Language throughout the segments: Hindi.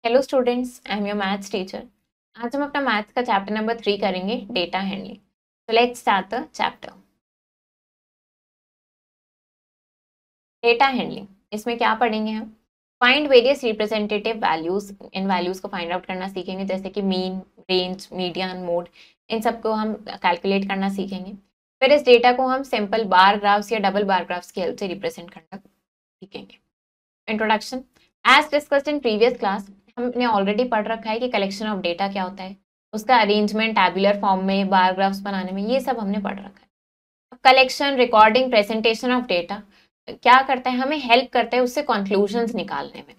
Hello students, I am your maths teacher. आज हम अपना मैथ्स का चैप्टर नंबर 3 करेंगे, data handling. So let's start the chapter. Data handling, इसमें क्या पढ़ेंगे हम? Find various representative values. इन वैल्यूज को फाइंड आउट करना सीखेंगे, जैसे कि मीन, रेंज, मीडियन, मोड। इन सबको हम कैलकुलेट करना सीखेंगे। फिर इस डेटा को हम सिंपल बार ग्राफ्स या डबल बार ग्राफ्स की हेल्प से रिप्रेजेंट करना सीखेंगे। Introduction. As discussed in previous class, हमने ऑलरेडी पढ़ रखा है कि कलेक्शन ऑफ डेटा क्या होता है, उसका अरेंजमेंट टैबुलर फॉर्म में, बार ग्राफ्स बनाने में, ये सब हमने पढ़ रखा है। Collection, recording, presentation of data क्या करता है, हमें हेल्प करता है उससे कंक्लूजन्स निकालने में।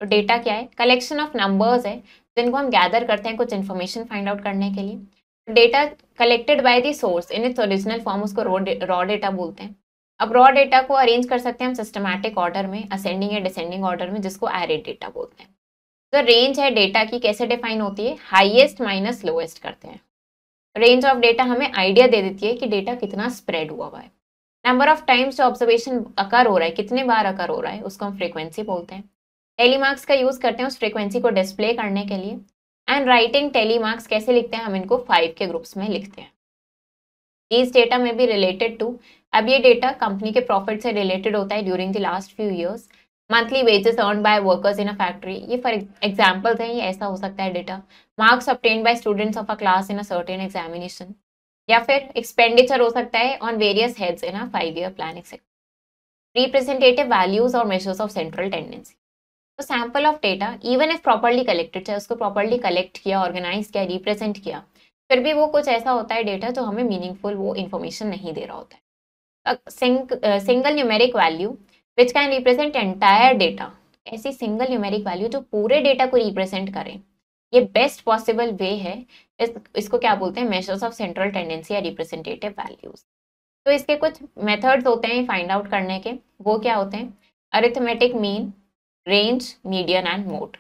तो डेटा क्या है? कलेक्शन ऑफ नंबर्स है, जिनको हम गैदर करते हैं कुछ इन्फॉर्मेशन फाइंड आउट करने के लिए। Data collected by the source in its original form, उसको रॉ डेटा बोलते हैं। अब रॉ डेटा को अरेंज कर सकते हैं हम सिस्टमैटिक ऑर्डर में, असेंडिंग या डिसेंडिंग ऑर्डर में, जिसको एरे डेटा बोलते हैं। तो रेंज है डेटा की, कैसे डिफाइन होती है? हाईएस्ट माइनस लोएस्ट करते हैं। रेंज ऑफ डेटा हमें आइडिया दे देती है कि डेटा कितना स्प्रेड हुआ है। नंबर ऑफ टाइम्स जो ऑब्जर्वेशन अकर हो रहा है, कितने बार अकर हो रहा है, उसको हम फ्रीक्वेंसी बोलते हैं। टेलीमार्क्स का यूज करते हैं उस फ्रीक्वेंसी को डिस्प्ले करने के लिए। एंड राइटिंग टेलीमार्क्स कैसे लिखते हैं? हम इनको 5 के ग्रुप्स में लिखते हैं। These data may be related to, अब ये डेटा कंपनी के प्रॉफिट से रिलेटेड होता है during the last few years. Monthly wages earn by workers in a factory, ये फॉर एग्जांपल्स हैं, ये ऐसा हो सकता है data. Marks obtained by students of a class in a certain examination, या फिर एक्सपेंडिचर हो सकता है on various heads in a 5 year plan etcetera. Representative values और मेजर्स ऑफ सेंट्रल टेंडेंसी। तो sample of data even if properly collected, चाहे उसको प्रॉपर्ली कलेक्ट किया, ऑर्गेनाइज किया, रिप्रेजेंट किया, फिर भी वो कुछ ऐसा होता है डेटा जो हमें मीनिंगफुल वो इन्फॉर्मेशन नहीं दे रहा होता है। Single numeric value which can represent entire data, ऐसी सिंगल न्यूमेरिक वैल्यू जो पूरे डेटा को रिप्रेजेंट करें, ये बेस्ट पॉसिबल वे है। इसको क्या बोलते हैं? मेजर्स ऑफ सेंट्रल टेंडेंसी या रिप्रेजेंटेटिव वैल्यूज। तो इसके कुछ मेथड्स होते हैं फाइंड आउट करने के, वो क्या होते हैं? Arithmetic mean, range, median and mode.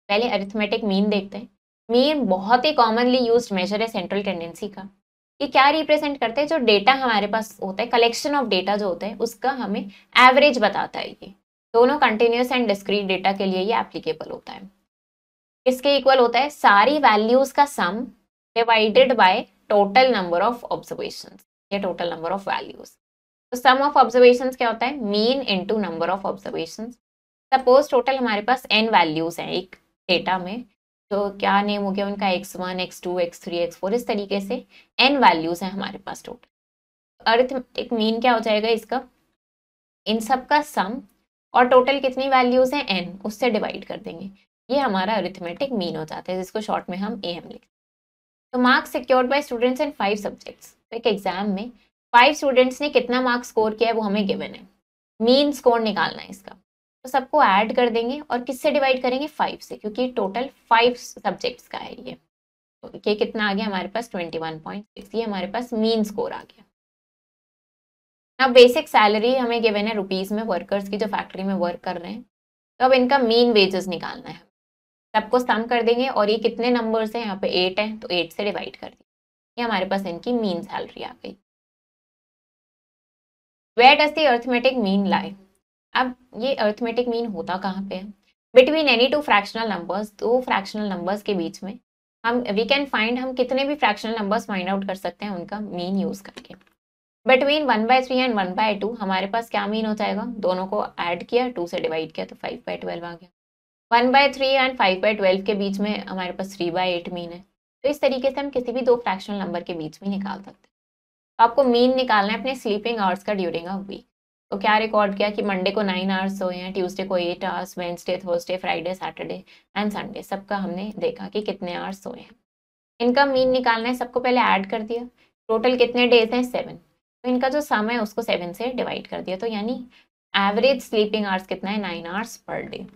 पहले अरिथमेटिक मीन देखते हैं। मीन बहुत ही कॉमनली यूज्ड मेजर है सेंट्रल टेंडेंसी का। ये क्या रिप्रेजेंट करते हैं? जो डेटा हमारे पास होता है, कलेक्शन ऑफ डेटा जो होता है, उसका हमें एवरेज बताता है। ये दोनों कंटिन्यूस एंड डिस्क्रीट डेटा के लिए ये एप्लीकेबल होता है। इसके इक्वल होता है सारी वैल्यूज का सम divided by total number of observations या टोटल नंबर ऑफ वैल्यूज। तो सम ऑफ ऑब्जर्वेशंस क्या होता है? Mean into number of observations. Suppose total हमारे पास n वैल्यूज हैं एक डेटा में, तो क्या नेम हो गया उनका? x1, x2, x3, x4, इस तरीके से n वैल्यूज हैं हमारे पास टोटल। अरिथमेटिक मीन क्या हो जाएगा इसका? इन सब का सम, और टोटल कितनी वैल्यूज हैं? n, उससे डिवाइड कर देंगे। ये हमारा अरिथमेटिक मीन हो जाता है, जिसको शॉर्ट में हम am लिखते हैं। तो marks secured by students in 5 subjects. तो एक एग्जाम में 5 स्टूडेंट्स ने कितना मार्क्स स्कोर किया है वो हमें गिवन है। मीन स्कोर निकालना है इसका। तो सबको ऐड कर देंगे और किससे डिवाइड करेंगे? 5 से, क्योंकि टोटल 5 सब्जेक्ट्स का है ये। तो ये कितना आ गया हमारे पास? 21.6। ये हमारे पास मीन स्कोर आ गया। अब बेसिक सैलरी हमें गिवन है रुपीज में, वर्कर्स की जो फैक्ट्री में वर्क कर रहे हैं। तो अब इनका मीन वेजेस निकालना है। सबको सम कर देंगे, और ये कितने नंबर्स हैं? यहाँ पे 8 है, तो 8 से डिवाइड कर दिया। ये हमारे पास इनकी मीन सैलरी आ गई। Where does the arithmetic mean lie? अब ये अरिथमेटिक मीन होता कहाँ पे है? Between any two fractional numbers, दो फ्रैक्शनल नंबर्स के बीच में हम वी कैन फाइंड, हम कितने भी फ्रैक्शनल नंबर्स फाइंड आउट कर सकते हैं उनका मीन यूज करके। बिटवीन 1/3 एंड 1/2 हमारे पास क्या मीन हो जाएगा? दोनों को ऐड किया, 2 से डिवाइड किया, तो 5/12 आ गया। 1/3 एंड 5/12 के बीच में हमारे पास 3/8 मीन है। तो इस तरीके से हम किसी भी दो फ्रैक्शनल नंबर के बीच में निकाल सकते हैं। तो आपको मीन निकालना है अपने स्लीपिंग आवर्स का ड्यूरिंग अ वीक। तो क्या रिकॉर्ड किया कि मंडे को 9 आवर्स सोए हैं, ट्यूसडे को 8 hours, Wednesday, Thursday, Friday, Saturday and Sunday सबका हमने देखा कि कितने आवर्स सोए हैं। इनका मीन निकालना है, सबको पहले ऐड कर दिया। टोटल कितने डेज हैं? 7। तो इनका जो सम है उसको 7 से डिवाइड कर दिया, तो यानी एवरेज स्लीपिंग आवर्स कितना है? 9 hours per day.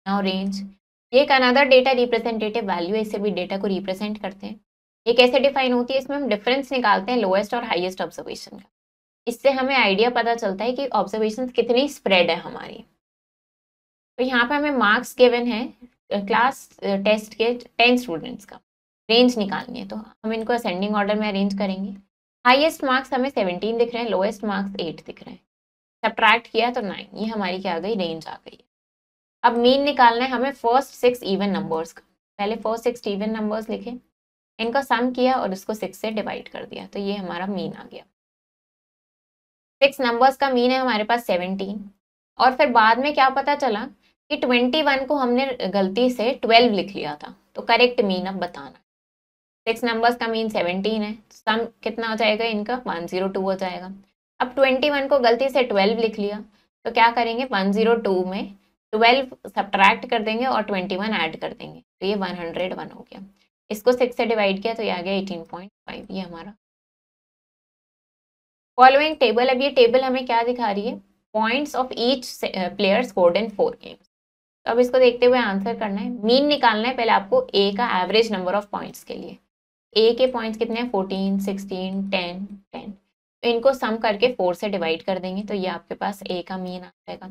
Now range, ये एक अनदर डेटा रिप्रेजेंटेटिव वैल्यू है, इससे भी डेटा को रिप्रेजेंट करते हैं। ये कैसे डिफाइन होती है? इसमें हम डिफरेंस निकालते हैं लोएस्ट और हाईएस्ट ऑब्जर्वेशन का। इससे हमें आइडिया पता चलता है कि ऑब्जर्वेशन कितनी स्प्रेड है हमारी। तो यहाँ पे हमें मार्क्स गिवन है क्लास टेस्ट के 10 स्टूडेंट्स का, रेंज निकालनी है। तो हम इनको असेंडिंग ऑर्डर में अरेंज करेंगे। हाईएस्ट मार्क्स हमें 17 दिख रहे हैं, लोएस्ट मार्क्स 8 दिख रहे हैं। सब्ट्रैक्ट किया तो 9, ये हमारी क्या आ गई? रेंज आ गई। अब मीन निकालना है हमें फर्स्ट 6 इवन नंबर्स का। पहले फर्स्ट 6 इवन नंबर्स लिखे, इनका सम किया और इसको 6 से डिवाइड कर दिया, तो ये हमारा मीन आ गया। 6 नंबर्स का मीन है हमारे पास 17, और फिर बाद में क्या पता चला कि 21 को हमने गलती से 12 लिख लिया था, तो करेक्ट मीन अब बताना। 6 नंबर्स का मीन 17 है, सम कितना हो जाएगा इनका 102 हो जाएगा। अब 21 को गलती से 12 लिख लिया, तो क्या करेंगे 102 में 12 सब्ट्रैक्ट कर देंगे और 21 ऐड कर देंगे, तो ये 101 हो गया। इसको 6 से डिवाइड किया तो ये आ गया 18.5, ये हमारा। फॉलोइंग टेबल, अब ये टेबल हमें क्या दिखा रही है, points of each player scored in 4 games. तो अब इसको देखते हुए आंसर करना है, मीन निकालना है पहले आपको ए का एवरेज नंबर ऑफ पॉइंट्स के लिए। ए के पॉइंट्स कितने हैं 14, 16, 10, 10, तो इनको सम करके 4 से डिवाइड कर देंगे, तो ये आपके पास ए का मीन आ जाएगा।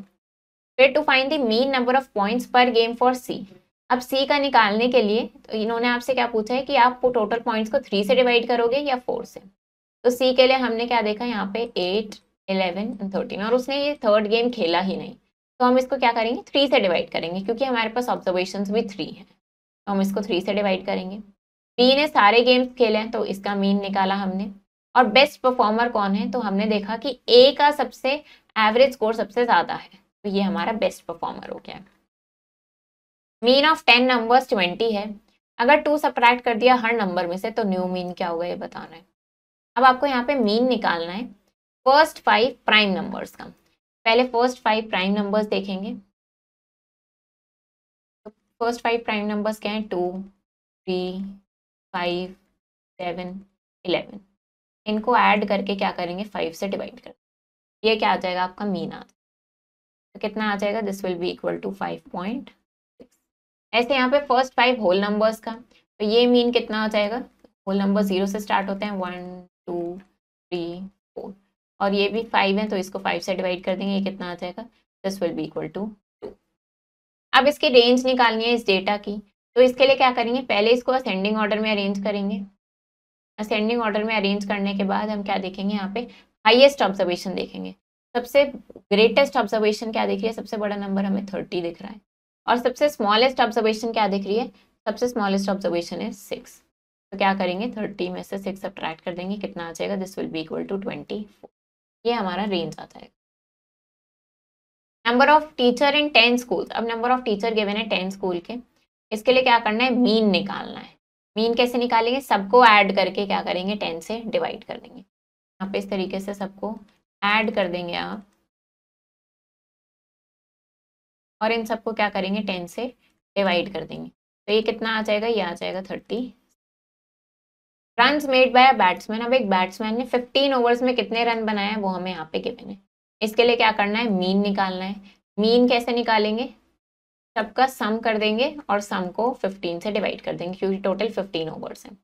फिर to find the mean number of points पर गेम फॉर सी। अब सी का निकालने के लिए तो इन्होंने आपसे क्या पूछा है कि आप टोटल पॉइंट्स को 3 से डिवाइड करोगे या 4 से। तो सी के लिए हमने क्या देखा यहाँ पे 8, 11 और 13, और उसने ये थर्ड गेम खेला ही नहीं, तो हम इसको क्या करेंगे 3 से डिवाइड करेंगे, क्योंकि हमारे पास ऑब्जर्वेशंस भी 3 हैं, तो हम इसको 3 से डिवाइड करेंगे। बी ने सारे गेम्स खेले हैं, तो इसका मीन निकाला हमने। और बेस्ट परफॉर्मर कौन है, तो हमने देखा कि ए का सबसे एवरेज स्कोर सबसे ज्यादा है, तो ये हमारा बेस्ट परफॉर्मर हो गया। मीन ऑफ 10 नंबर्स 20 है, अगर 2 सब्ट्रैक्ट कर दिया हर नंबर में से तो न्यू मीन क्या होगा ये बताना है। अब आपको यहाँ पे मीन निकालना है फर्स्ट 5 प्राइम नंबर्स का। पहले फर्स्ट 5 प्राइम नंबर्स देखेंगे, तो फर्स्ट 5 प्राइम नंबर्स क्या हैं 2, 3, 5, 7, 11, इनको ऐड करके क्या करेंगे 5 से डिवाइड कर, ये क्या आ जाएगा आपका मीन आ जाएगा, तो कितना आ जाएगा this will be equal to 5.6। ऐसे यहाँ पे फर्स्ट 5 होल नंबर्स का, तो ये मीन कितना आ जाएगा, होल नंबर 0 से स्टार्ट होते हैं 1, 2, 3, 4, और ये भी 5 है, तो इसको 5 से डिवाइड कर देंगे, ये कितना आ जाएगा this will be equal to 2। अब इसकी रेंज निकालनी है इस डेटा की, तो इसके लिए क्या करेंगे पहले इसको असेंडिंग ऑर्डर में अरेंज करेंगे। असेंडिंग ऑर्डर में अरेंज करने के बाद हम क्या देखेंगे यहाँ पे हाईएस्ट ऑब्जर्वेशन देखेंगे। सबसे ग्रेटेस्ट ऑब्जर्वेशन क्या दिख रही है, सबसे बड़ा नंबर हमें 30 दिख रहा है, और सबसे स्मॉलेस्ट ऑब्जर्वेशन क्या दिख रही है, सबसे स्मॉलेस्ट ऑब्जर्वेशन है 6, तो क्या करेंगे 30 में से 6 सब्ट्रैक्ट कर देंगे, कितना आ जाएगा this will be equal to 24, ये हमारा रेंज आ जाएगा। Number of teacher in 10 school, अब नंबर ऑफ टीचर गिवन है 10 स्कूल के, इसके लिए क्या करना है मीन निकालना है। मीन कैसे निकालेंगे, सबको ऐड करके क्या करेंगे 10 से डिवाइड कर देंगे, यहाँ पे इस तरीके से सबको ऐड कर देंगे आप, और इन सबको क्या करेंगे 10 से डिवाइड कर देंगे, तो ये कितना आ जाएगा, ये आ जाएगा 30। Runs made by a batsman, अब एक बैट्समैन ने 15 ओवर्स में कितने रन बनाए हैं वो हमें यहाँ पे गिवन है। इसके लिए क्या करना है मीन निकालना है। मीन कैसे निकालेंगे, सबका सम कर देंगे और सम को 15 से डिवाइड कर देंगे, क्योंकि टोटल 15 ओवर्स हैं।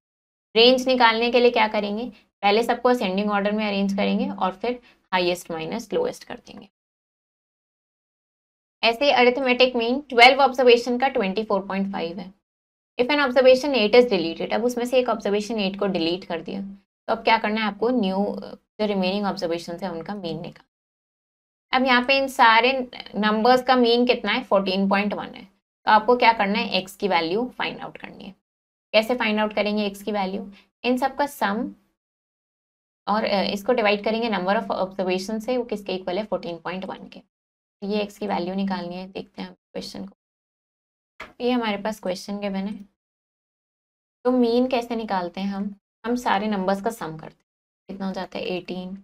रेंज निकालने के लिए क्या करेंगे, पहले सबको असेंडिंग ऑर्डर में अरेंज करेंगे और फिर हाईएस्ट माइनस लोएस्ट कर देंगे। ऐसे अरिथमेटिक मीन 12 ऑब्जर्वेशन का 24.5 है। If an observation 8 is deleted, अब उसमें से एक ऑब्जर्वेशन 8 को डिलीट कर दिया, तो अब क्या करना है आपको न्यू जो रिमेनिंग ऑब्जर्वेशन है उनका मीन निकाल। अब यहाँ पे इन सारे नंबर्स का मीन कितना है 14.1 है, तो आपको क्या करना है एक्स की वैल्यू फाइंड आउट करनी है। कैसे फाइंड आउट करेंगे एक्स की वैल्यू, इन सब का सम और इसको डिवाइड करेंगे नंबर ऑफ ऑब्जर्वेशन से, वो किसके इक्वल है 14.1 के, तो ये एक्स की वैल्यू निकालनी है। देखते हैं क्वेश्चन को, ये हमारे पास क्वेश्चन गिवन है, तो मीन कैसे निकालते हैं हम सारे नंबर्स का सम करते हैं, कितना हो जाता है 18,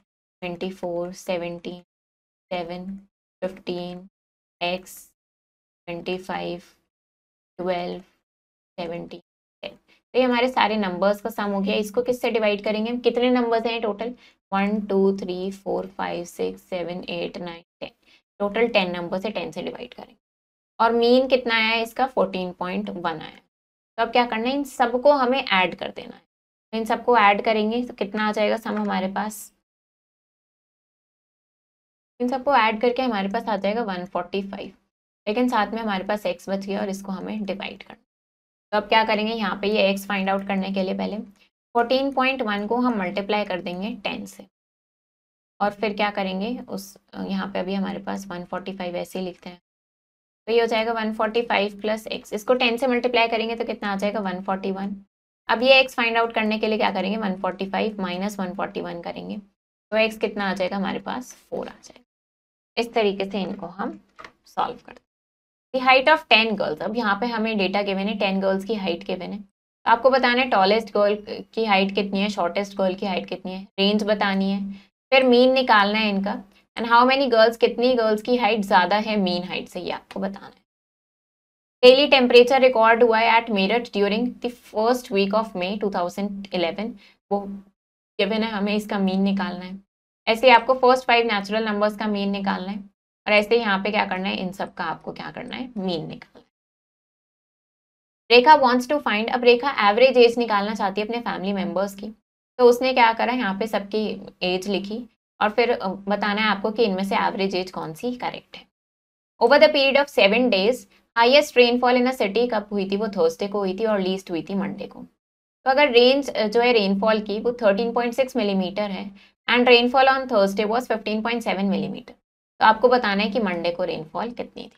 24, 17, 7, 15, x, 25, 12, 17, 10, तो ये हमारे सारे नंबर्स का सम हो गया। इसको किससे डिवाइड करेंगे, कितने नंबर्स हैं टोटल 1, 2, 3, 4, 5, 6, 7, 8, 9, 10, टोटल 10 नंबर से 10 से डिवाइड करेंगे, और मीन कितना आया है इसका 14.1 आया। तो अब क्या करना है इन सबको हमें ऐड कर देना है, तो इन सबको ऐड करेंगे तो कितना आ जाएगा सम हमारे पास, इन सबको ऐड करके हमारे पास आ जाएगा 145, लेकिन साथ में हमारे पास x बच गया और इसको हमें डिवाइड करना। तो अब क्या करेंगे यहाँ पे ये x फाइंड आउट करने के लिए पहले 14.1 को हम मल्टीप्लाई कर देंगे 10 से, और फिर क्या करेंगे उस यहाँ पे अभी हमारे पास 145 ऐसे ही लिखते हैं, तो ये हो जाएगा 145 प्लस एक्स, इसको 10 से मल्टीप्लाई करेंगे तो कितना आ जाएगा 141। अब ये एक्स फाइंड आउट करने के लिए क्या करेंगे 145 माइनस 141 करेंगे, तो एक्स कितना आ जाएगा हमारे पास 4 आ जाएगा। इस तरीके से इनको हम सॉल्व करते हैं। हाइट ऑफ 10 गर्ल्स, अब यहाँ पे हमें डेटा गिवन है 10 गर्ल्स की हाइट गिवन है, तो आपको बताना है टॉलेस्ट गर्ल की हाइट कितनी है, शॉर्टेस्ट गर्ल की हाइट कितनी है, रेंज बतानी है, फिर मीन निकालना है इनका, एंड हाउ मेनी गर्ल्स, कितनी गर्ल्स की हाइट ज़्यादा है मीन हाइट से, ये आपको बताना है। डेली टेम्परेचर रिकॉर्ड हुआ है at Meerut during the first week of May 2011, वो गिवन है, हमें इसका मीन निकालना है। ऐसे आपको फर्स्ट 5 नेचुरल नंबर्स का मीन निकालना है, और ऐसे यहाँ पे क्या करना है इन सब का आपको क्या करना है मीन निकालना है। रेखा वॉन्ट्स टू फाइंड, अब रेखा एवरेज एज निकालना चाहती है अपने फैमिली मेंबर्स की, तो उसने क्या करा यहाँ पे सबकी एज लिखी और फिर बताना है आपको कि इनमें से एवरेज एज कौन सी करेक्ट है। Over the period of 7 days highest rainfall in a city कब हुई थी, वो थर्सडे को हुई थी और लीस्ट हुई थी मंडे को। तो अगर रेंज जो है रेनफॉल की वो 13.6 मिलीमीटर है and rainfall on Thursday was 15.7 millimetre, तो आपको बताना है कि मंडे को रेनफॉल कितनी थी।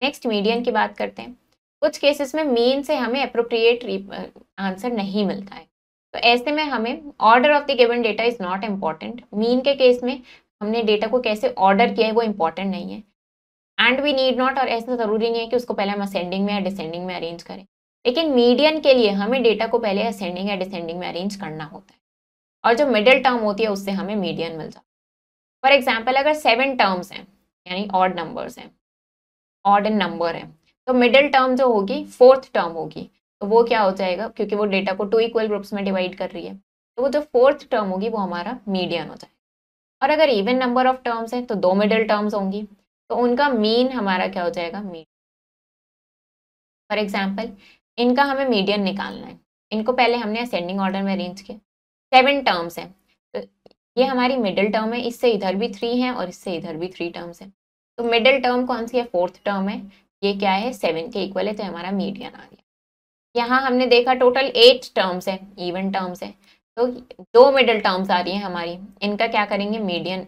नेक्स्ट मीडियन की बात करते हैं। कुछ केसेस में मीन से हमें अप्रोप्रिएट आंसर नहीं मिलता है, तो ऐसे में हमें order of the given data is not important. Mean के केस में हमने डेटा को कैसे ऑर्डर किया है वो इंपॉर्टेंट नहीं है, एंड वी नीड नॉट, और ऐसा ज़रूरी नहीं है कि उसको पहले हम असेंडिंग में या डिसेंडिंग में अरेंज करें, लेकिन मीडियन के लिए हमें डेटा को पहले असेंडिंग या डिसेंडिंग में अरेंज करना होता है, और जो मिडिल टर्म होती है उससे हमें मीडियन मिल जाता है। फॉर एग्जाम्पल अगर 7 टर्म्स हैं यानी ऑड नंबर्स हैं, ऑड इन नंबर है, तो मिडिल टर्म जो होगी 4th टर्म होगी, तो वो क्या हो जाएगा, क्योंकि वो डेटा को 2 इक्वल ग्रुप्स में डिवाइड कर रही है, तो वो जो 4th टर्म होगी वो हमारा मीडियन हो जाएगा। और अगर इवन नंबर ऑफ टर्म्स हैं तो 2 मिडिल टर्म्स होंगी, तो उनका मीन हमारा क्या हो जाएगा मीन। फॉर एग्जाम्पल इनका हमें मीडियन निकालना है, इनको पहले हमने असेंडिंग ऑर्डर में अरेंज किया, 7 टर्म्स हैं, तो ये हमारी मिडिल टर्म है, इससे इधर भी 3 है और इससे इधर भी 3 टर्म्स है, तो मिडिल टर्म कौन सी है 4th टर्म है, ये क्या है 7 के इक्वल है, तो हमारा मीडियन आ गया। यहाँ हमने देखा टोटल 8 टर्म्स है, इवन टर्म्स है, तो 2 मिडिल टर्म्स आ रही है हमारी, इनका क्या करेंगे मीडियन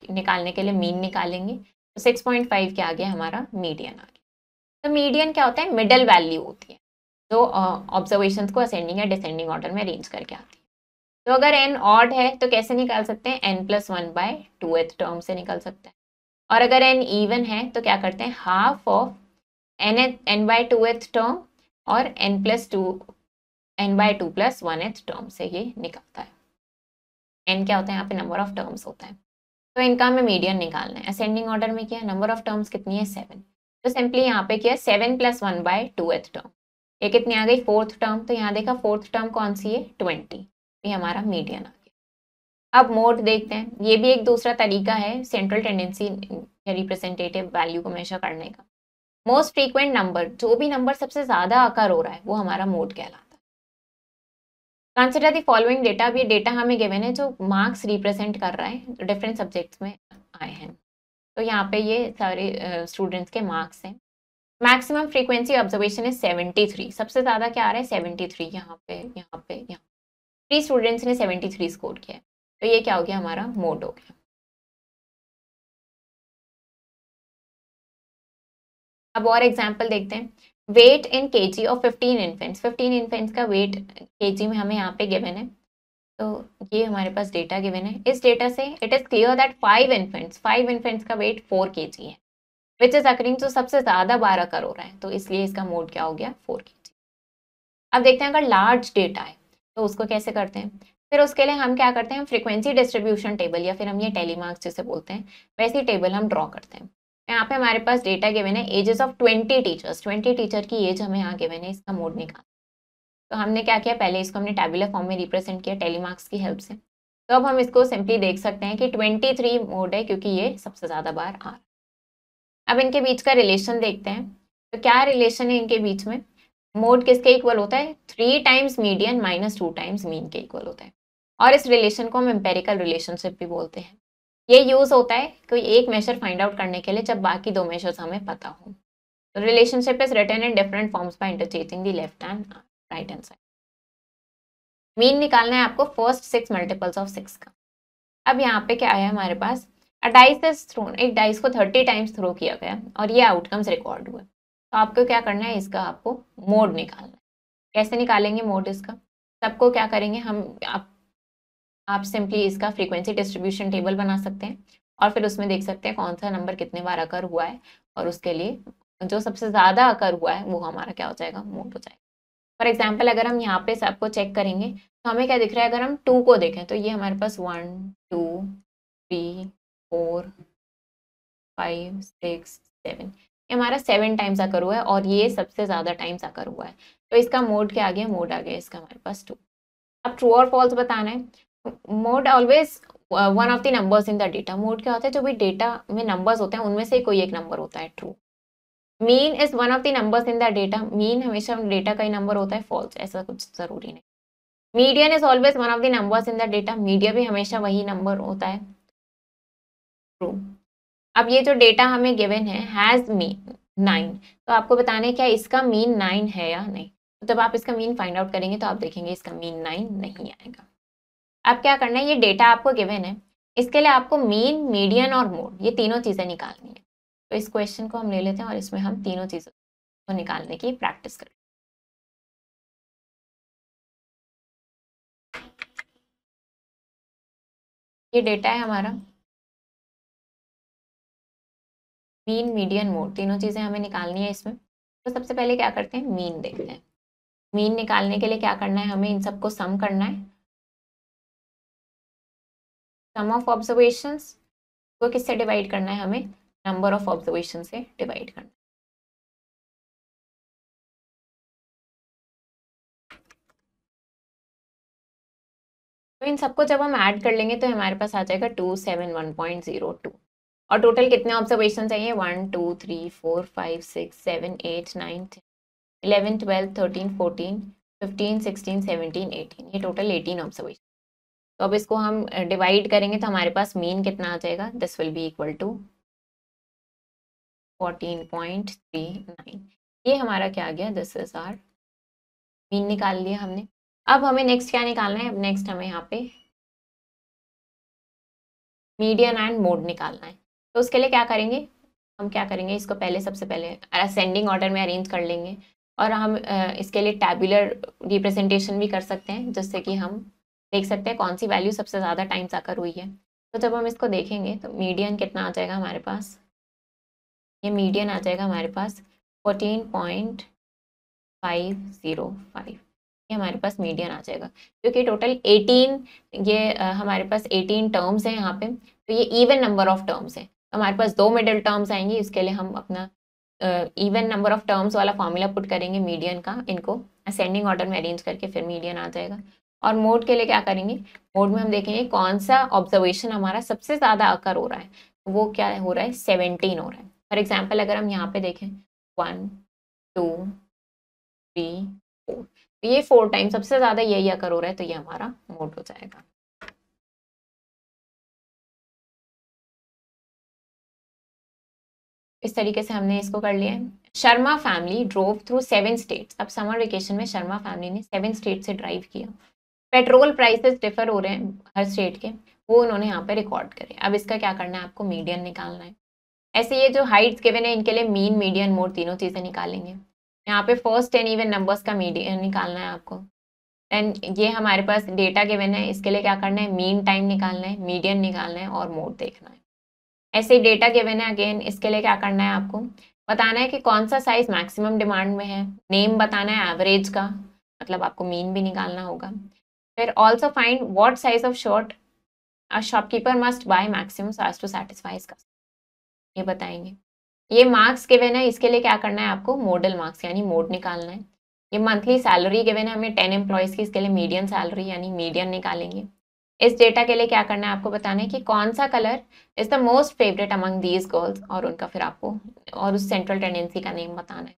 निकालने के लिए मीन निकालेंगे, तो 6.5 क्या आ गया हमारा मीडियन आ गया। तो मीडियन क्या होता है मिडल वैल्यू होती है जो ऑब्जर्वेशंस को असेंडिंग या डिसेंडिंग ऑर्डर में अरेंज करके आती है। तो अगर एन ऑड है तो कैसे निकाल सकते हैं n+1/2th टर्म से निकल सकते हैं, और अगर एन इवन है तो क्या करते हैं हाफ ऑफ n/2th टर्म और n+2 टर्म से ये निकलता है। n क्या होता है यहाँ पे नंबर ऑफ टर्म्स होता है, तो इनका हमें मीडियन निकालना है। असेंडिंग ऑर्डर में क्या है नंबर ऑफ टर्म्स कितनी है 7, तो सिंपली यहाँ पे क्या है 7+1/2th टर्म, ये कितनी आ गई 4th टर्म, तो यहाँ देखा 4th टर्म कौन सी है 20, ये हमारा मीडियन आ गया। अब मोड देखते हैं, ये भी एक दूसरा तरीका है सेंट्रल टेंडेंसी या रिप्रेजेंटेटिव वैल्यू को मेजर करने का। मोस्ट फ्रीक्वेंट नंबर, जो भी नंबर सबसे ज्यादा अकर हो रहा है वो हमारा मोड कहलाता है। कंसिडर द फॉलोइंग डेटा, अब ये डेटा हमें गिवन है जो मार्क्स रिप्रेजेंट कर रहा है, डिफरेंट सब्जेक्ट्स में आए हैं, तो यहाँ पे ये सारे स्टूडेंट्स के मार्क्स हैं। मैक्सिमम फ्रीक्वेंसी ऑब्जर्वेशन है 73, सबसे ज़्यादा क्या आ रहा है 73, यहाँ पे यहाँ पे यहाँ 3 स्टूडेंट्स ने 73 स्कोर किया है, तो ये क्या हो गया हमारा मोड हो गया। अब और एग्जाम्पल देखते हैं, weight in kg of 15 infants, 15 infants का वेट केजी में हमें यहाँ पे गिवन है, तो ये हमारे पास डेटा गिवन है। इस डेटा से it is clear that 5 infants का वेट 4 kg है, विच इज अकरिंग जो सबसे ज्यादा 12 कर हो रहा है, तो इसलिए इसका मोड क्या हो गया 4 kg। अब देखते हैं अगर लार्ज डेटा है तो उसको कैसे करते हैं, फिर उसके लिए हम क्या करते हैं फ्रीक्वेंसी डिस्ट्रीब्यूशन टेबल, या फिर हम ये टेलीमार्क्स जिसे बोलते हैं वैसी टेबल हम ड्रॉ करते हैं। यहाँ पे हमारे पास डेटा गिवन है एजेस ऑफ 20 टीचर्स, 20 टीचर की एज हमें यहाँ गिवन है, इसका मोड निकाल। तो हमने क्या किया पहले इसको हमने टेबुलर फॉर्म में रिप्रेजेंट किया टेलीमार्क्स की हेल्प से, तो अब हम इसको सिंपली देख सकते हैं कि 23 मोड है क्योंकि ये सबसे ज़्यादा बार आ रहा है। अब इनके बीच का रिलेशन देखते हैं, तो क्या रिलेशन है इनके बीच में, मोड किसके इक्वल होता है 3 times median minus 2 times mean के इक्वल होता है, और इस रिलेशन को हम एम्पेरिकल रिलेशनशिप भी बोलते हैं। ये यूज होता है कोई एक मेजर फाइंड आउट करने के लिए जब बाकी 2 मेजर्स हमें पता हो। तो relationship is written in different forms by interchanging the left and right hand side. Mean निकालना है आपको फर्स्ट 6 मल्टीपल्स ऑफ 6 का। अब यहाँ पे क्या है हमारे पास अ डाइस इज थ्रोन, एक डाइस को 30 टाइम्स थ्रो किया गया और ये आउटकम्स रिकॉर्ड हुए, तो आपको क्या करना है, इसका आपको मोड निकालना है। कैसे निकालेंगे मोड इसका? सबको क्या करेंगे हम, आप सिंपली इसका फ्रीक्वेंसी डिस्ट्रीब्यूशन टेबल बना सकते हैं और फिर उसमें देख सकते हैं कौन सा नंबर कितने बार अकर हुआ है, और उसके लिए जो सबसे ज़्यादा अकर हुआ है वो हमारा क्या हो जाएगा, मोड हो जाएगा। फॉर एग्जाम्पल अगर हम यहाँ पे सबको चेक करेंगे तो हमें क्या दिख रहा है, अगर हम 2 को देखें तो ये हमारे पास 1 2 3 4 5 6 7, ये हमारा 7 टाइम्स आकर हुआ है और ये सबसे ज़्यादा टाइम्स आकर हुआ है, तो इसका मोड क्या आ गया, मोड आ गया इसका हमारे पास 2। अब ट्रू और फॉल्स बताना है। Mode always one of the numbers in the data, mode क्या होता है, जो भी डेटा में नंबर्स होते हैं उनमें से कोई एक नंबर होता है, true. Mean is one of the numbers in the data, mean हमेशा डेटा का ही नंबर होता है, फॉल्स ऐसा कुछ जरूरी नहीं। Median is always one of the numbers in the data, media भी हमेशा वही नंबर होता है, ट्रू। अब ये जो डेटा हमें गिवन है हैज मीन 9, तो आपको बताना है क्या इसका मीन 9 है या नहीं, तो जब आप इसका मीन फाइंड आउट करेंगे तो आप देखेंगे इसका मीन 9 नहीं आएगा। अब क्या करना है, ये डेटा आपको गिवन है, इसके लिए आपको मीन, मीडियन और मोड, ये तीनों चीजें निकालनी है। तो इस क्वेश्चन को हम ले लेते हैं और इसमें हम तीनों चीजों को निकालने की प्रैक्टिस करें। ये डेटा है हमारा, मीन, मीडियन, मोड, तीनों चीजें हमें निकालनी है इसमें। तो सबसे पहले क्या करते हैं, मीन देखते हैं। मीन निकालने के लिए क्या करना है, हमें इन सबको सम करना है। सम ऑफ ऑब्जर्वेशंस को किससे डिवाइड करना है, हमें नंबर ऑफ ऑब्जर्वेशन से डिवाइड करना है। तो इन सबको जब हम ऐड कर लेंगे तो हमारे पास आ जाएगा 271.02, और टोटल कितने ऑब्जर्वेशन चाहिए, 1 2 3 4 5 6 7 8 9 10 11 12 13 14 15 16 17 18, ये टोटल 18 ऑब्जर्वेशन। तो अब इसको हम डिवाइड करेंगे तो हमारे पास मीन कितना आ जाएगा, this will be equal to 14.39, ये हमारा क्या आ गया, दिस इज आर मीन, निकाल लिया हमने। अब हमें नेक्स्ट क्या निकालना है, अब नेक्स्ट हमें यहाँ पे मीडियन एंड मोड निकालना है। तो उसके लिए क्या करेंगे, हम क्या करेंगे, इसको पहले सबसे पहले असेंडिंग ऑर्डर में अरेंज कर लेंगे, और हम इसके लिए टैबुलर रिप्रेजेंटेशन भी कर सकते हैं, जिससे कि हम देख सकते हैं कौन सी वैल्यू सबसे ज़्यादा टाइम्स आकर हुई है। तो जब हम इसको देखेंगे तो मीडियन कितना आ जाएगा हमारे पास, ये मीडियन आ जाएगा हमारे पास 14.505, ये हमारे पास मीडियन आ जाएगा, क्योंकि टोटल 18, ये हमारे पास 18 टर्म्स हैं यहाँ पे, तो ये इवन नंबर ऑफ टर्म्स हैं, तो हमारे पास 2 मिडिल टर्म्स आएंगी, इसके लिए हम अपना इवन नंबर ऑफ टर्म्स वाला फॉर्मूला पुट करेंगे मीडियन का, इनको असेंडिंग ऑर्डर में अरेंज करके फिर मीडियन आ जाएगा। और मोड के लिए क्या करेंगे, मोड में हम देखेंगे कौन सा ऑब्जर्वेशन हमारा सबसे ज़्यादा अकर हो रहा है, वो क्या हो रहा है, 17 हो रहा है। फॉर एग्जाम्पल अगर हम यहाँ पे देखें 1 2 3 4, तो ये 4 टाइम सबसे ज्यादा यही अकर हो रहा है, तो ये हमारा मोड हो जाएगा। इस तरीके से हमने इसको कर लिया है। Sharma family drove through 7 states, अब समर वेकेशन में शर्मा फैमिली ने 7 स्टेट से ड्राइव किया। पेट्रोल प्राइसेस डिफर हो रहे हैं हर स्टेट के, वो उन्होंने यहाँ पे रिकॉर्ड करे। अब इसका क्या करना है, आपको मीडियन निकालना है। ऐसे ये जो हाइट्स गिवन है इनके लिए मीन, मीडियन, मोड तीनों चीजें निकालेंगे। यहाँ पे फर्स्ट 10 इवन नंबर्स का मीडियन निकालना है आपको। एंड ये हमारे पास डेटा गिवन है, इसके लिए क्या करना है, मीन टाइम निकालना है, मीडियन निकालना है और मोड देखना है। ऐसे ही डेटा गिवन है अगेन, इसके लिए क्या करना है, आपको बताना है कि कौन सा साइज मैक्सिमम डिमांड में है, नेम बताना है एवरेज का, मतलब आपको मीन भी निकालना होगा। फिर also find what size of shirt a shopkeeper must buy maximum so as to satisfy his customer, ये बताएंगे। ये मार्क्स गिवन है, इसके लिए क्या करना है, आपको मॉडल मार्क्स यानी मोड निकालना है। ये मंथली सैलरी गिवन है हमें 10 एम्प्लॉयज़ की, इसके लिए मीडियन सैलरी यानी मीडियन निकालेंगे। इस डेटा के लिए क्या करना है, आपको बताना है कि कौन सा colour is the most favourite among these girls, और उनका फिर आपको और उस सेंट्रल टेंडेंसी का नेम बताना है।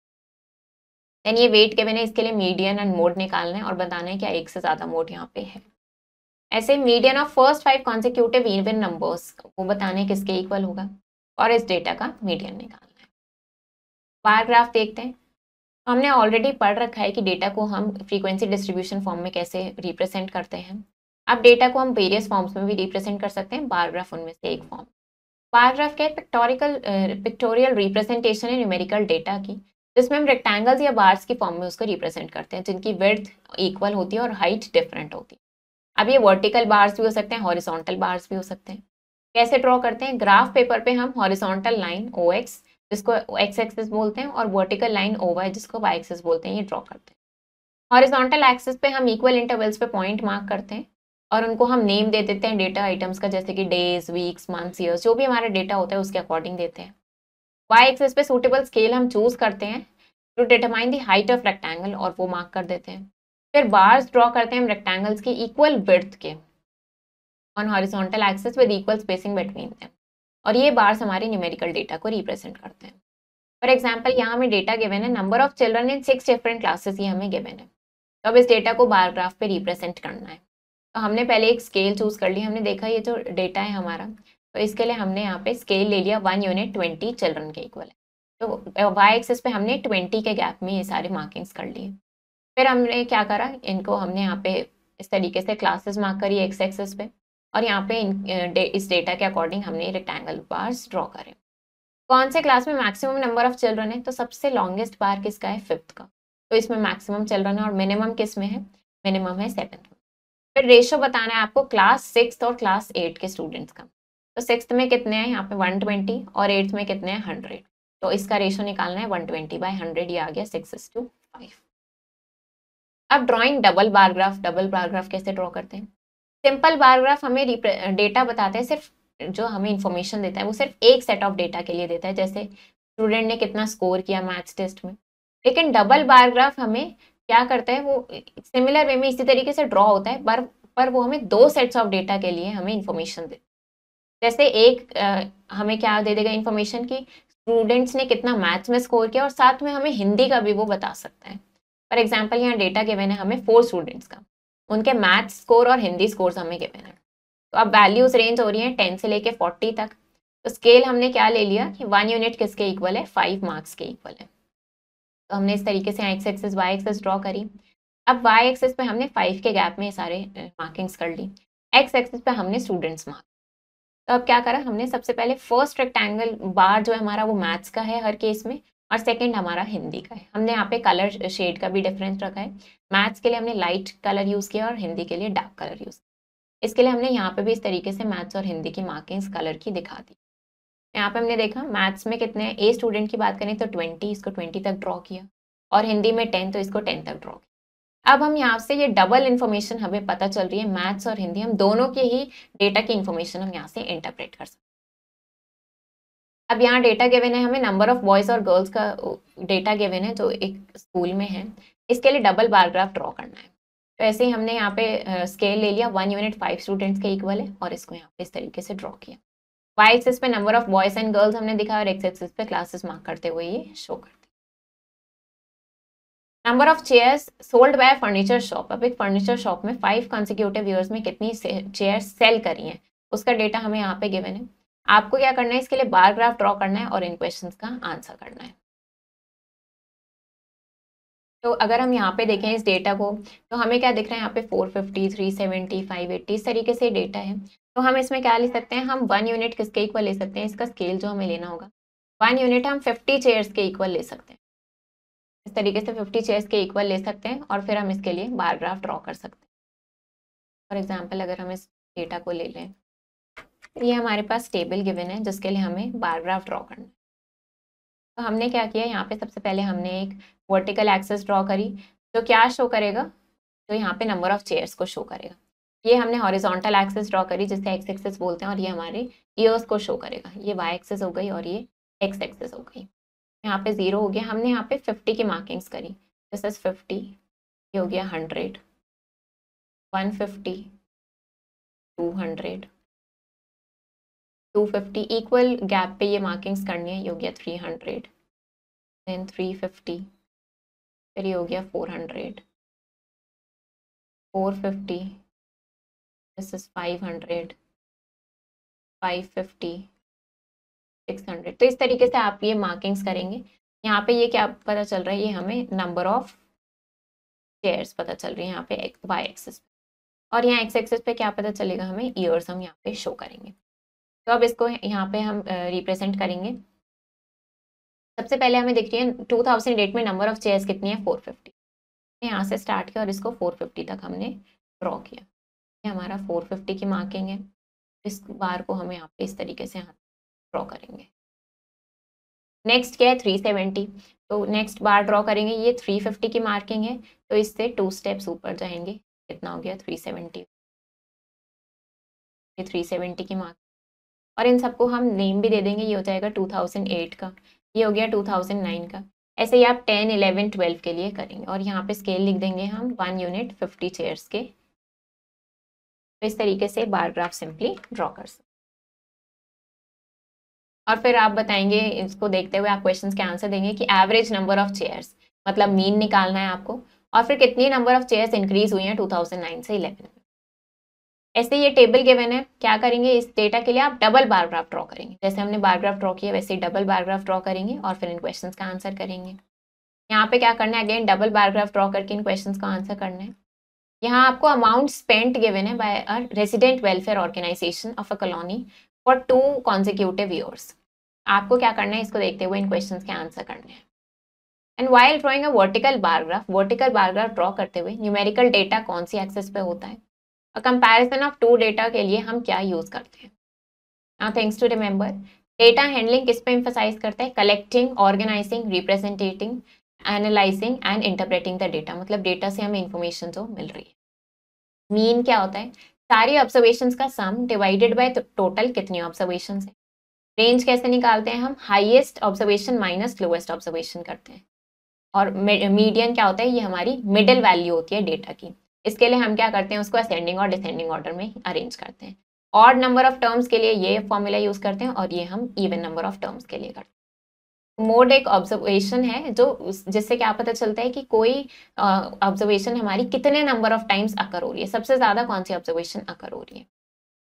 देन ये वेट गिवन है, इसके लिए मीडियन एंड मोड निकालना है और बताना है क्या एक से ज़्यादा मोड यहाँ पे है। ऐसे median of first 5 consecutive even numbers, वो बताने किसके इक्वल होगा, और इस डेटा का मीडियन निकालना है। बार ग्राफ देखते हैं। हमने ऑलरेडी पढ़ रखा है कि डेटा को हम फ्रीक्वेंसी डिस्ट्रीब्यूशन फॉर्म में कैसे रिप्रेजेंट करते हैं। अब डेटा को हम वेरियस फॉर्म्स में भी रिप्रेजेंट कर सकते हैं, बार ग्राफ उनमें से एक फॉर्म। बार ग्राफ क्या है? पिक्टोरियल रिप्रेजेंटेशन है न्यूमेरिकल डेटा की, जिसमें हम रेक्टेंगल्स या बार्स की फॉर्म में उसको रिप्रेजेंट करते हैं, जिनकी विड्थ इक्वल होती है और हाइट डिफरेंट होती है। अब ये वर्टिकल बार्स भी हो सकते हैं, हॉरिजॉन्टल बार्स भी हो सकते हैं। कैसे ड्रॉ करते हैं? ग्राफ पेपर पे हम हॉरिजॉन्टल लाइन ओ एक्स, जिसको एक्स एक्सिस बोलते हैं, और वर्टिकल लाइन ओ वाई, जिसको वाई एक्सिस बोलते हैं, ये ड्रॉ करते हैं। हॉरिजॉन्टल एक्सिस पे हम इक्वल इंटरवल्स पे पॉइंट मार्क करते हैं और उनको हम नेम दे देते हैं डेटा आइटम्स का, जैसे कि डेज, वीक्स, मंथ्स, ईयर्स, जो भी हमारा डेटा होता है उसके अकॉर्डिंग देते हैं। वाई एक्सिस पे सूटेबल स्केल हम चूज करते हैं to determine the height of rectangle, और वो मार्क कर देते हैं। फिर बार्स ड्रॉ करते हैं हम रेक्टेंगल्स की इक्वल विड्थ के on horizontal axis with equal spacing between them, और ये बार्स हमारे न्यूमेरिकल डेटा को रिप्रेजेंट करते हैं। फॉर एग्जाम्पल यहाँ हमें डेटा गिवन है, number of children in 6 different classes, ये हमें गिवन है। तो अब इस डेटा को बार ग्राफ पे रिप्रेजेंट करना है, तो हमने पहले एक स्केल चूज कर ली। हमने देखा ये जो डेटा है हमारा, तो इसके लिए हमने यहाँ पे स्केल ले लिया 1 यूनिट 20 चिल्ड्रन के इक्वल है। तो वाई एक्सिस पे हमने 20 के गैप में ये सारे मार्किंग्स कर लिए। फिर हमने क्या करा, इनको हमने यहाँ पे इस तरीके से क्लासेस मार्क करी एक्स एक्सिस पे, और यहाँ पे इस डेटा के अकॉर्डिंग हमने रेक्टेंगल बार्स ड्रॉ करे। कौन से क्लास में मैक्सिमम नंबर ऑफ चिल्ड्रन है? तो सबसे लॉन्गेस्ट बार किसका है? 5th का, तो इसमें मैक्सिमम चिल्ड्रन है। और मिनिमम किस में है? मिनिमम है 7th में। फिर रेशो बताना है आपको क्लास 6 और क्लास 8 के स्टूडेंट्स का। तो 6th में कितने हैं? यहाँ पे 120, और 8th में कितने हैं? 100। तो इसका रेशो निकालना है 120/100, ये आ गया 6:5। अब drawing double bar graph. Double bar graph कैसे ड्रॉ करते हैं? सिंपल बार ग्राफ हमें डेटा बताते हैं, सिर्फ जो हमें इंफॉर्मेशन देता है वो सिर्फ एक सेट ऑफ डेटा के लिए देता है, जैसे स्टूडेंट ने कितना स्कोर किया मैथ्स टेस्ट में। लेकिन डबल बार ग्राफ हमें क्या करता है, वो सिमिलर वे में इसी तरीके से ड्रॉ होता है, पर वो हमें 2 सेट्स ऑफ डेटा के लिए हमें इंफॉर्मेशन दे। जैसे एक हमें क्या दे देगा इंफॉर्मेशन की, स्टूडेंट्स ने कितना मैथ्स में स्कोर किया, और साथ में हमें हिंदी का भी वो बता सकता है। फॉर एग्जाम्पल यहाँ डेटा गिवन है हमें 4 स्टूडेंट्स का, उनके मैथ्स स्कोर और हिंदी स्कोर्स हमें गिवन है। तो अब वैल्यूज रेंज हो रही है 10 से लेके 40 तक। तो स्केल हमने क्या ले लिया कि 1 यूनिट किसके इक्वल है? 5 मार्क्स के इक्वल है। तो हमने इस तरीके से X axis Y axis draw करी। अब वाई एक्सिस पे हमने 5 के गैप में सारे मार्किंग्स कर ली। एक्स एक्सिस पे हमने स्टूडेंट्स मार्क। तो अब क्या करा हमने, सबसे पहले फर्स्ट रेक्टेंगल बार जो है हमारा वो मैथ्स का है हर केस में, और सेकंड हमारा हिंदी का है। हमने यहाँ पे कलर शेड का भी डिफरेंस रखा है। मैथ्स के लिए हमने लाइट कलर यूज़ किया और हिंदी के लिए डार्क कलर यूज़ किया। इसके लिए हमने यहाँ पे भी इस तरीके से मैथ्स और हिंदी की मार्किंग्स कलर की दिखा दी। यहाँ पे हमने देखा मैथ्स में कितने, ए स्टूडेंट की बात करें तो 20, इसको 20 तक ड्रॉ किया, और हिंदी में 10, तो इसको 10 तक ड्रॉ किया। अब हम यहाँ से ये डबल इन्फॉर्मेशन हमें पता चल रही है, मैथ्स और हिंदी हम दोनों के ही डेटा की इन्फॉर्मेशन हम यहाँ से इंटरप्रेट कर सकते हैं। अब यहाँ डेटा गिवन है हमें, नंबर ऑफ बॉयज़ और गर्ल्स का डेटा गिवन है जो एक स्कूल में है। इसके लिए डबल बार ग्राफ ड्रॉ करना है। तो ऐसे ही हमने यहाँ पे स्केल ले लिया, 1 यूनिट 5 स्टूडेंट्स के इक्वल है, और इसको यहाँ पे इस तरीके से ड्रॉ किया। वाई एक्सिस पे number of boys and girls हमने दिखा, और एक्स एक्सिस पे क्लासेस मार्क करते हुए ये शो करते। Number of chairs sold by furniture shop. अब एक फर्नीचर शॉप में 5 कंसेक्यूटिव ईयर्स में कितनी चेयर्स सेल करी हैं, उसका डेटा हमें यहाँ पे गिवन है। आपको क्या करना है, इसके लिए बार ग्राफ ड्रॉ करना है और इन क्वेश्चंस का आंसर करना है। तो अगर हम यहाँ पे देखें इस डेटा को, तो हमें क्या दिख रहा है यहाँ पे 450, 370, 580, इस तरीके से डेटा है। तो हम इसमें क्या ले सकते हैं, हम 1 यूनिट किसके इक्वल ले सकते हैं, इसका स्केल जो हमें लेना होगा 1 यूनिट हम 50 चेयर्स के इक्वल ले सकते हैं। इस तरीके से 50 चेयर्स के इक्वल ले सकते हैं, और फिर हम इसके लिए बार ग्राफ ड्रॉ कर सकते हैं। फॉर एग्जाम्पल अगर हम इस डेटा को ले लें, तो ये हमारे पास टेबल गिवन है जिसके लिए हमें बार ग्राफ ड्रॉ करना है। तो हमने क्या किया, यहाँ पे सबसे पहले हमने एक वर्टिकल एक्सेस ड्रॉ करी, जो क्या शो करेगा, तो यहाँ पे नंबर ऑफ चेयर्स को शो करेगा। ये हमने हॉरिजॉन्टल एक्सेस ड्रॉ करी जिसे एक्स एक्सेस बोलते हैं, और ये हमारे ईयर्स को शो करेगा। ये वाई एक्सेस हो गई और ये एक्स एक्सेस हो गई। यहाँ पे 0 हो गया। हमने यहाँ पे 50 की मार्किंग्स करी, दिस इज 50, ये हो गया 100, 150, 200, 250, इक्वल गैप पे ये मार्किंग्स करनी है, ये हो गया 300, देन 350, फिर ये हो गया 400, 450, दिस इज 500, 550, 600। तो इस तरीके से आप ये मार्किंग्स करेंगे। यहाँ पे ये क्या पता चल रहा है, ये हमें नंबर ऑफ चेयर्स पता चल रही है यहाँ पे वाई एक्सिस पे, और यहाँ एक्स एक्सिस पे क्या पता चलेगा हमें, ईयर्स हम यहाँ पे शो करेंगे। तो अब इसको यहाँ पे हम रिप्रेजेंट करेंगे। सबसे पहले हमें दिख रही है 2008 में नंबर ऑफ चेयर्स कितनी है, 450। यहाँ से स्टार्ट किया और इसको 450 तक हमने ड्रॉ किया। ये हमारा 450 की मार्किंग है। इस बार को हमें यहाँ पे इस तरीके से ड्रॉ करेंगे। नेक्स्ट क्या है, 370। तो नेक्स्ट बार ड्रॉ करेंगे, ये 350 की मार्किंग है, तो इससे 2 स्टेप्स ऊपर जाएंगे। कितना हो गया, 370। ये 370 की मार्क, और इन सबको हम नेम भी दे देंगे। ये हो जाएगा 2008 का, ये हो गया 2009 का। ऐसे ही आप 10, 11, 12 के लिए करेंगे, और यहाँ पे स्केल लिख देंगे हम 1 यूनिट 50 चेयर्स के। तो इस तरीके से बार ग्राफ सिंपली ड्रॉ कर सकते। और फिर आप बताएंगे, इसको देखते हुए आप क्वेश्चंस के आंसर देंगे कि एवरेज नंबर ऑफ चेयर्स, मतलब मीन निकालना है आपको, और फिर कितनी नंबर ऑफ चेयर्स इंक्रीज हुई हैं 2009 से 11 में। ऐसे ये टेबल गिवन है, क्या करेंगे, इस डेटा के लिए आप डबल बार ग्राफ ड्रॉ करेंगे। जैसे हमने बार ग्राफ ड्रॉ किया वैसे ही डबल बार ग्राफ ड्रॉ करेंगे और फिर इन क्वेश्चंस का आंसर करेंगे। यहाँ पे क्या करना है, again double bar graph draw करके इन क्वेश्चंस का आंसर करना है। यहाँ आपको अमाउंट स्पेंट गिवन है by a resident welfare organisation of a colony for 2 consecutive years. आपको क्या करना है, इसको देखते हुए इन क्वेश्चंस के आंसर करने हैं। And while drawing a vertical bar graph draw करते हुए न्यूमेरिकल डेटा कौन सी एक्सेस पे होता है, कंपैरिजन ऑफ 2 डेटा के लिए हम क्या यूज करते हैं। Now things to remember, data handling किस पे एम्फसाइज करता है, collecting, organising, representing, analysing and interpreting the data, मतलब डेटा से हमें इंफॉर्मेशन जो मिल रही है। मीन क्या होता है, सारी ऑब्जर्वेशंस का सम डिवाइडेड बाय टोटल कितनी ऑब्जर्वेशंस है। रेंज कैसे निकालते हैं हम, highest observation minus lowest observation करते हैं। और मीडियन क्या होता है, ये हमारी मिडिल वैल्यू होती है डेटा की। इसके लिए हम क्या करते हैं, उसको असेंडिंग और डिसेंडिंग ऑर्डर में अरेंज करते हैं। ऑड नंबर ऑफ टर्म्स के लिए ये फॉर्मूला यूज करते हैं, और ये हम इवन नंबर ऑफ टर्म्स के लिए करते हैं। मोड एक ऑब्जर्वेशन है जो, जिससे क्या पता चलता है कि कोई ऑब्जर्वेशन हमारी कितने नंबर ऑफ टाइम्स अकर हो रही है, सबसे ज्यादा कौन सी ऑब्जर्वेशन अकर हो रही है।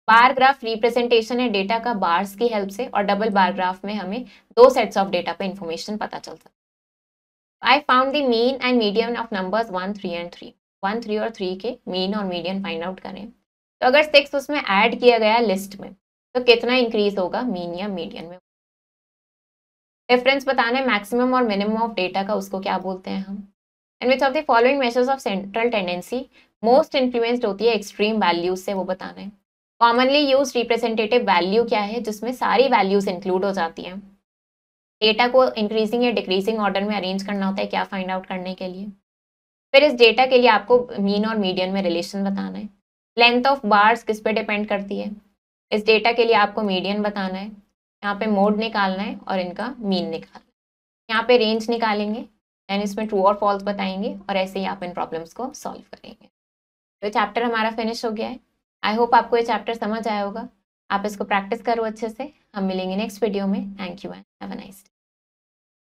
बार ग्राफ रिप्रेजेंटेशन है डेटा का बार्स की हेल्प से, और डबल बार ग्राफ में हमें 2 सेट्स ऑफ डेटा पे इंफॉर्मेशन पता चल सकता है। I found the mean and median of numbers 1, 3 and 3. 1, 3 और 3 के मीन और मीडियन फाइंड आउट करें। तो अगर 6 उसमें ऐड किया गया लिस्ट में, तो कितना इंक्रीज होगा मीन या मीडियन में। डिफरेंस बताना है मैक्सिमम और मिनिमम ऑफ डेटा का, उसको क्या बोलते हैं हम। And which of the following measures of central tendency most influenced होती है एक्सट्रीम वैल्यूज से, वो बताना है। कॉमनली यूज रिप्रेजेंटेटिव वैल्यू क्या है, जिसमें सारी वैल्यूज इंक्लूड हो जाती हैं। डेटा को इंक्रीजिंग या डिक्रीजिंग ऑर्डर में अरेंज करना होता है, क्या फाइंड आउट करने के लिए। फिर इस डेटा के लिए आपको मीन और मीडियन में रिलेशन बताना है। लेंथ ऑफ बार्स किस पे डिपेंड करती है, इस डेटा के लिए आपको मीडियन बताना है। यहाँ पे मोड निकालना है और इनका मीन निकालना है। यहाँ पे रेंज निकालेंगे, एंड इसमें ट्रू और फॉल्स बताएंगे, और ऐसे ही आप इन प्रॉब्लम्स को सॉल्व करेंगे। तो चैप्टर हमारा फिनिश हो गया है। आई होप आपको ये चैप्टर समझ आया होगा। आप इसको प्रैक्टिस करो अच्छे से। हम मिलेंगे नेक्स्ट वीडियो में। Thank you and have a nice day.